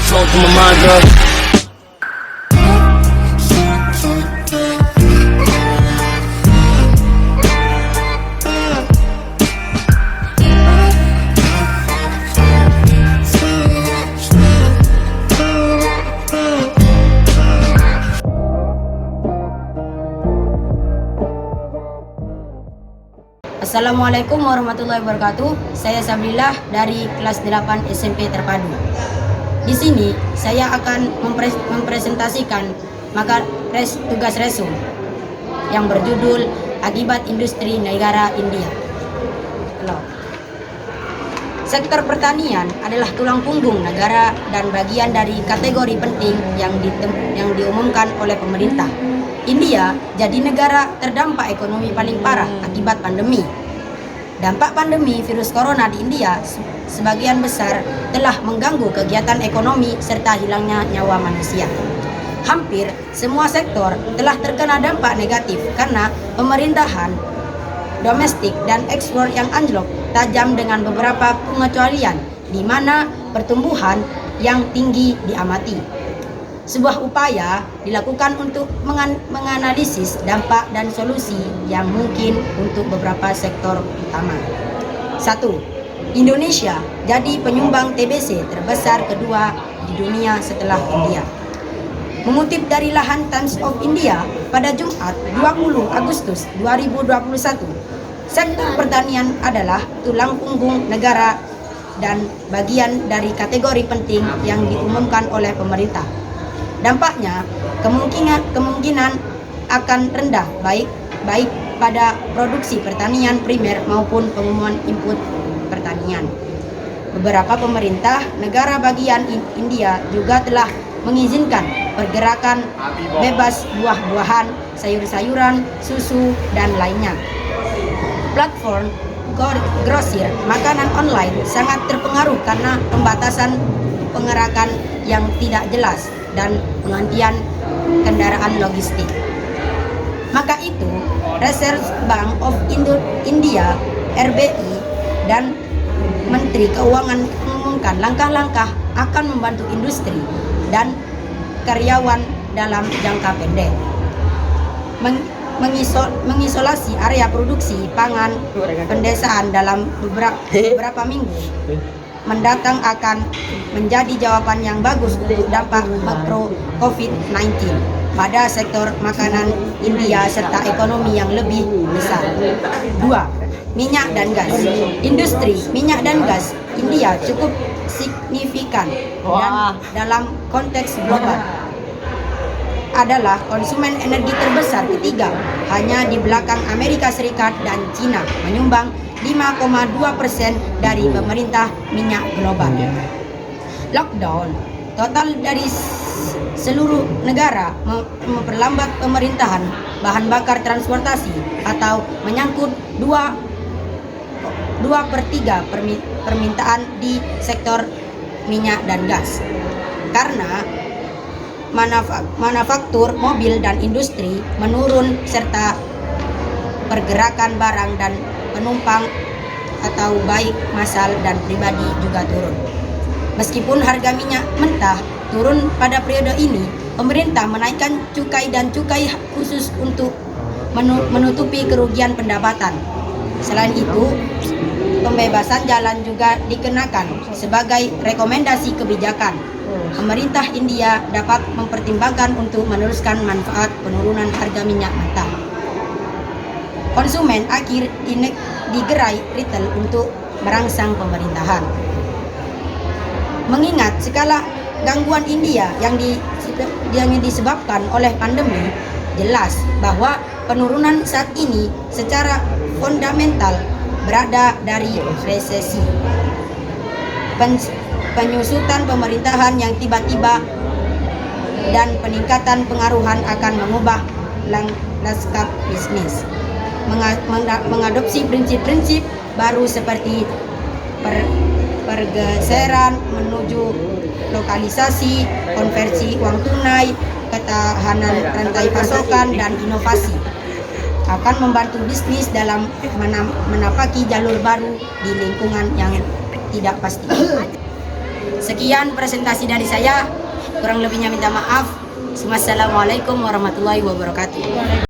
flow through my mind, girl. Assalamualaikum warahmatullahi wabarakatuh. Saya Sabrilah dari kelas 8 SMP Terpadu. Di sini saya akan mempresentasikan maka tugas resum yang berjudul Akibat Industri Negara India. Sektor pertanian adalah tulang punggung negara dan bagian dari kategori penting yang diumumkan oleh pemerintah. India jadi negara terdampak ekonomi paling parah akibat pandemi. Dampak pandemi virus corona di India sebagian besar telah mengganggu kegiatan ekonomi serta hilangnya nyawa manusia. Hampir semua sektor telah terkena dampak negatif karena pemerintahan domestik dan ekspor yang anjlok tajam dengan beberapa pengecualian di mana pertumbuhan yang tinggi diamati. Sebuah upaya dilakukan untuk menganalisis dampak dan solusi yang mungkin untuk beberapa sektor utama. 1. Indonesia jadi penyumbang TBC terbesar kedua di dunia setelah India. Mengutip dari lahan Times of India pada Jumat 20 Agustus 2021, sektor pertanian adalah tulang punggung negara dan bagian dari kategori penting yang diumumkan oleh pemerintah. Dampaknya kemungkinan akan rendah baik pada produksi pertanian primer maupun pengumuman input pertanian. Beberapa pemerintah negara bagian India juga telah mengizinkan pergerakan bebas buah-buahan, sayur-sayuran, susu, dan lainnya. Platform grosir makanan online sangat terpengaruh karena pembatasan pengerakan yang tidak jelas dan penghentian kendaraan logistik. Maka itu, Reserve Bank of India (RBI) dan Menteri Keuangan mengumumkan langkah-langkah akan membantu industri dan karyawan dalam jangka pendek. Mengisolasi area produksi pangan pedesaan dalam beberapa minggu mendatang akan menjadi jawaban yang bagus untuk dampak makro COVID-19 pada sektor makanan India serta ekonomi yang lebih besar. 2. Minyak dan gas. Industri minyak dan gas India cukup signifikan dan dalam konteks global adalah konsumen energi terbesar ketiga, hanya di belakang Amerika Serikat dan Cina, menyumbang 5,2% dari pemerintah minyak global. Lockdown total dari seluruh negara memperlambat pemerintahan bahan bakar transportasi atau menyangkut 2/3 permintaan di sektor minyak dan gas. Karena manufaktur mobil dan industri menurun serta pergerakan barang dan penumpang atau baik massal dan pribadi juga turun. Meskipun harga minyak mentah turun pada periode ini, pemerintah menaikkan cukai dan cukai khusus untuk menutupi kerugian pendapatan. Selain itu, pembebasan jalan juga dikenakan sebagai rekomendasi kebijakan. Pemerintah India dapat mempertimbangkan untuk meneruskan manfaat penurunan harga minyak mentah. Konsumen akhir digerai retail untuk merangsang pemerintahan. Mengingat skala gangguan India yang disebabkan oleh pandemi, jelas bahwa penurunan saat ini secara fundamental berada dari resesi. Penyusutan pemerintahan yang tiba-tiba dan peningkatan pengaruhan akan mengubah lanskap bisnis. Mengadopsi prinsip-prinsip baru seperti pergeseran menuju lokalisasi, konversi uang tunai, ketahanan rantai pasokan, dan inovasi akan membantu bisnis dalam menapaki jalur baru di lingkungan yang tidak pasti. Sekian presentasi dari saya. Kurang lebihnya minta maaf. Wassalamualaikum warahmatullahi wabarakatuh.